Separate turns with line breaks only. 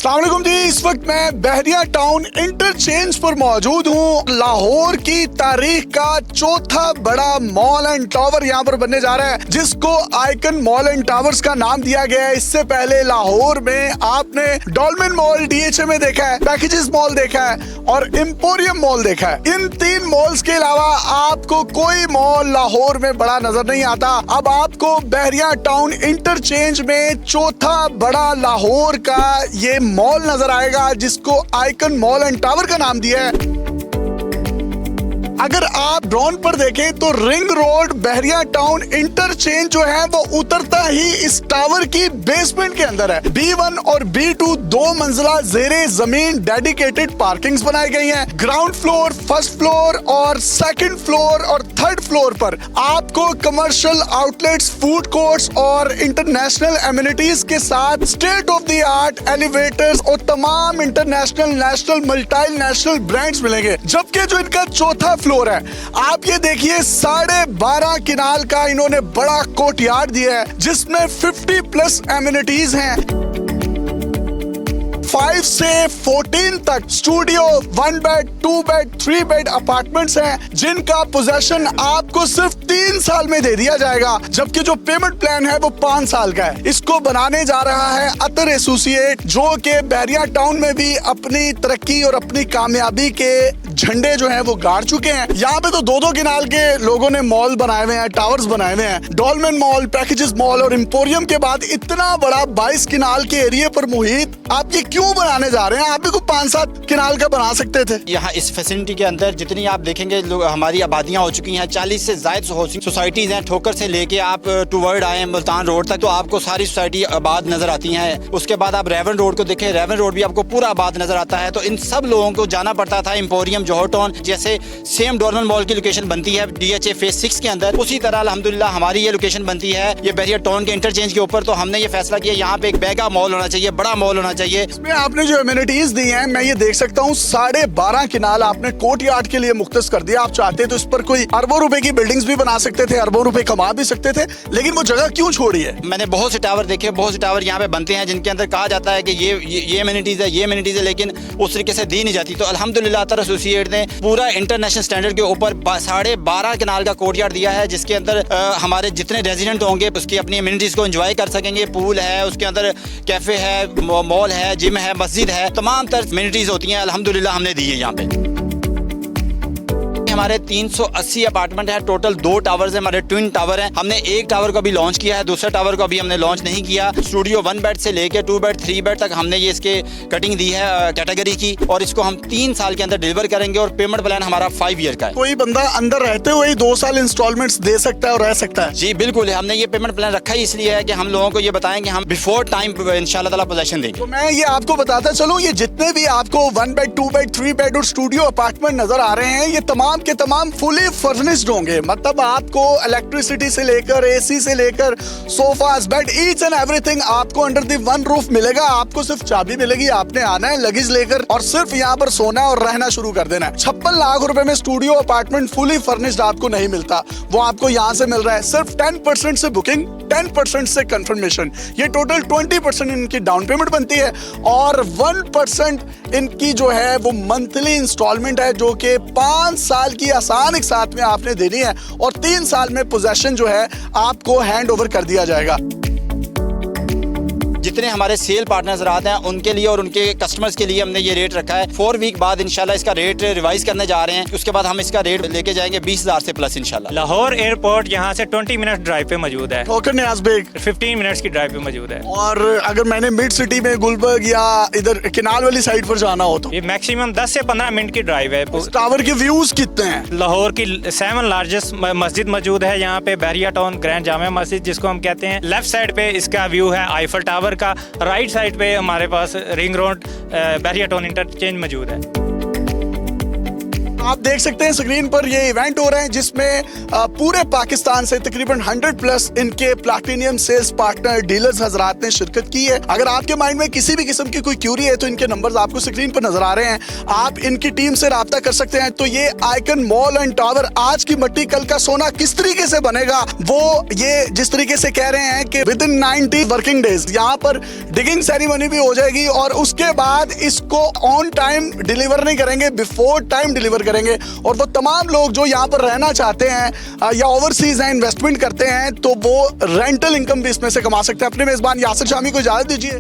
अस्सलाम वालेकुम जी। इस वक्त मैं बहरिया टाउन इंटरचेंज पर मौजूद हूँ। लाहौर की तारीख का चौथा बड़ा मॉल एंड टावर यहाँ पर बनने जा रहा है, जिसको आइकन मॉल एंड टावर्स का नाम दिया गया है। इससे पहले लाहौर में आपने डॉल्मेन मॉल डीएचए में देखा है, पैकेजेस मॉल देखा है और एम्पोरियम मॉल देखा है। इन तीन मॉल्स के अलावा आपको कोई मॉल लाहौर में बड़ा नजर नहीं आता। अब आपको बहरिया टाउन इंटरचेंज में चौथा बड़ा लाहौर का ये मॉल नजर आएगा, जिसको आइकन मॉल एंड टावर का नाम दिया है। अगर आप ड्रोन पर देखें तो रिंग रोड बहरिया टाउन इंटरचेंज जो है वो उतरता ही इस टावर की बेसमेंट के अंदर है। B1 और B2 दो मंजिला जेरे जमीन डेडिकेटेड पार्किंग्स बनाई गई हैं। ग्राउंड फ्लोर, फर्स्ट फ्लोर और सेकंड फ्लोर और थर्ड फ्लोर पर आपको कमर्शियल आउटलेट्स, फूड कोर्ट्स और इंटरनेशनल एमिनिटीज के साथ state of the art elevators और तमाम international, national, multi national brands मिलेंगे। जबकि जो इनका चौथा फ्लोर है, आप ये देखिए 12.5 किनाल का इन्होंने बड़ा कोर्टयार्ड दिया है, जिसमें 50+ एमिनिटीज हैं। 5 से 14 तक studio, 1 bed, 2 bed, 3 bed apartments हैं, जिनका पोजेशन आपको सिर्फ 3 साल में दे दिया जाएगा। जबकि जो पेमेंट प्लान है वो 5 साल का है। इसको बनाने जा रहा है अतर एसोसिएट, जो कि बहरिया टाउन में भी अपनी तरक्की और अपनी कामयाबी के झंडे जो हैं वो गाड़ चुके हैं। यहाँ पे तो 2-2 किनाल के लोगों ने मॉल बनाए हुए हैं, टावर्स बनाए हुए हैं। डॉल्मेन मॉल, पैकेजेस मॉल और एम्पोरियम के बाद इतना बड़ा 22 किनाल के एरिया पर मुहित आप ये क्यों बनाने जा रहे हैं? आप भी को 5-7 किनाल का बना सकते थे।
यहाँ इस फैसिलिटी के अंदर जितनी आप देखेंगे हमारी आबादियाँ हो चुकी हैं, 40 से ज्यादा हाउसिंग सोसाइटीज हैं। ठोकर से लेके आप टूवर्ड आए मुल्तान रोड तक तो आपको सारी सोसाइटी आबाद नजर आती हैं। उसके बाद आप रेवन रोड को देखें, रेवन रोड भी आपको पूरा आबाद नजर आता है। तो इन सब लोगों को जाना पड़ता था एम्पोरियम, जोहर टाउन, जैसे सेम डॉल्मेन मॉल की लोकेशन बनती है DHA फेज 6 के अंदर, उसी तरह अल्हम्दुलिल्लाह हमारी ये लोकेशन बनती है ये बहरिया टाउन के इंटरचेंज के ऊपर। तो हमने ये फैसला किया यहाँ पे एक मेगा मॉल होना चाहिए, बड़ा मॉल होना चाहिए।
इसमें आपने जो एमिनिटीज दी हैं, मैं ये देख सकता हूँ 12.5 किनाल आपने कोर्टयार्ड के लिए मुख्तस कर दिया। आप चाहते तो इस पर कोई अरबों रुपए की बिल्डिंग्स भी बना सकते थे, अरबों रुपए कमा भी सकते थे, लेकिन वो जगह क्यों छोड़ी है?
मैंने बहुत से टावर देखे, बहुत से टावर यहाँ पे बनते हैं जिनके अंदर कहा जाता है कि ये एमिनिटीज है, ये एमिनिटीज है, लेकिन उस तरीके से दी नहीं जाती। तो अल्हम्दुलिल्लाह अतर एसोसिएट ने पूरा इंटरनेशनल स्टैंडर्ड के ऊपर 12.5 किनाल का कोर्टयार्ड दिया है, जिसके अंदर हमारे जितने रेजिडेंट होंगे उसकी अपनी एमिनिटीज को एंजॉय कर सकेंगे। पूल है, उसके अंदर कैफे है, मॉल है, जिम है, मस्जिद है, तमाम तरह एमिनिटीज होती हैं। अल्हम्दुलिल्लाह हमने दी है यहाँ पे। हमारे 380 अपार्टमेंट है, टोटल 2 टावर्स है, हमारे ट्विन टावर हैं। हमने एक टावर को अभी लॉन्च किया है, दूसरा टावर को अभी हमने लॉन्च नहीं किया। स्टूडियो 1 बेड से लेके 2 बेड, 3 बेड तक हमने ये इसके कटिंग दी है कैटेगरी की, और इसको हम 3 साल के अंदर डिलीवर करेंगे और पेमेंट प्लान हमारा 5 ईयर का है।
कोई बंदा अंदर रहते हुए ही 2 साल इंस्टॉलमेंट्स दे सकता है और रह सकता है?
जी बिल्कुल, हमने ये पेमेंट प्लान रखा ही इसलिए है कि हम लोगों को ये बताएं कि हम बिफोर टाइम इंशाल्लाह ताला पोजेशन देंगे।
तो मैं ये आपको बताता चलूं, ये जितने भी आपको 1 बेड, 2 बेड, 3 बेड और स्टूडियो अपार्टमेंट नजर आ रहे हैं, ये तमाम के तमाम फुली फर्निश्ड होंगे। मतलब आपको इलेक्ट्रिसिटी से लेकर AC से लेकर sofas, bed, each and everything आपको अंडर द वन रूफ मिलेगा। आपको सिर्फ चाबी मिलेगी, आपने आना है लगेज लेकर और सिर्फ यहाँ पर सोना है और रहना शुरू कर देना है। 56 लाख रुपए में स्टूडियो अपार्टमेंट फुली फर्निश्ड आपको नहीं मिलता, वो आपको यहाँ से मिल रहा है। सिर्फ 10% से बुकिंग, 10% से कंफर्मेशन, ये टोटल 20% इनकी डाउन पेमेंट बनती है और 1% इनकी जो है वो मंथली इंस्टॉलमेंट है, जो कि 5 साल की आसान एक साथ में आपने देनी है और 3 साल में पोजेशन जो है आपको हैंड ओवर कर दिया जाएगा।
जितने हमारे सेल पार्टनर्स रहते हैं उनके लिए और उनके कस्टमर्स के लिए हमने ये रेट रखा है। 4 वीक बाद इंशाल्लाह इसका रेट रिवाइज करने जा रहे हैं। उसके बाद हम इसका रेट लेके जाएंगे 20,000 से प्लस इंशाल्लाह।
लाहौर एयरपोर्ट यहाँ से 20 मिनट ड्राइव पे मौजूद है,
ठोकर न्याज बेग
15 मिनट्स की ड्राइव पे मौजूद है।
और अगर मैंने मिड सिटी में गुलबर्ग या इधर किनाल वाली साइड पर जाना हो तो
ये मैक्सिमम 10 से 15 मिनट की ड्राइव है।
टावर के व्यूज कितने हैं?
लाहौर की 7 लार्जेस्ट मस्जिद मौजूद है यहाँ पे, बहरिया टाउन ग्रैंड जामा मस्जिद जिसको हम कहते हैं। लेफ्ट साइड पे इसका व्यू है आईफल टावर का, राइट साइड पे हमारे पास रिंग रोड बहरिया टाउन इंटरचेंज मौजूद है।
आप देख सकते हैं स्क्रीन पर ये इवेंट हो रहे हैं जिसमें पूरे पाकिस्तान से तकरीबन 100+ इनके प्लैटिनियम सेल्स पार्टनर डीलर्स हजरात ने शिरकत की है। अगर आपके माइंड में किसी भी किस्म की कोई क्यूरी है तो इनके नंबर्स आपको स्क्रीन पर नजर आ रहे हैं, आप इनकी टीम से राब्ता कर सकते हैं। तो ये आइकन मॉल एंड टावर, आज की मट्टी कल का सोना किस तरीके से बनेगा, वो ये जिस तरीके से कह रहे हैं कि विद इन 90 वर्किंग डेज यहाँ पर डिगिंग सेरेमनी भी हो जाएगी और उसके बाद इसको ऑन टाइम डिलीवर नहीं करेंगे, बिफोर टाइम डिलीवर करेंगे। और वो तमाम लोग जो यहाँ पर रहना चाहते हैं या ओवरसीज हैं, इन्वेस्टमेंट करते हैं, तो वो रेंटल इनकम भी इसमें से कमा सकते हैं। अपने मेजबान यासिर शामी को इजाजत दीजिए।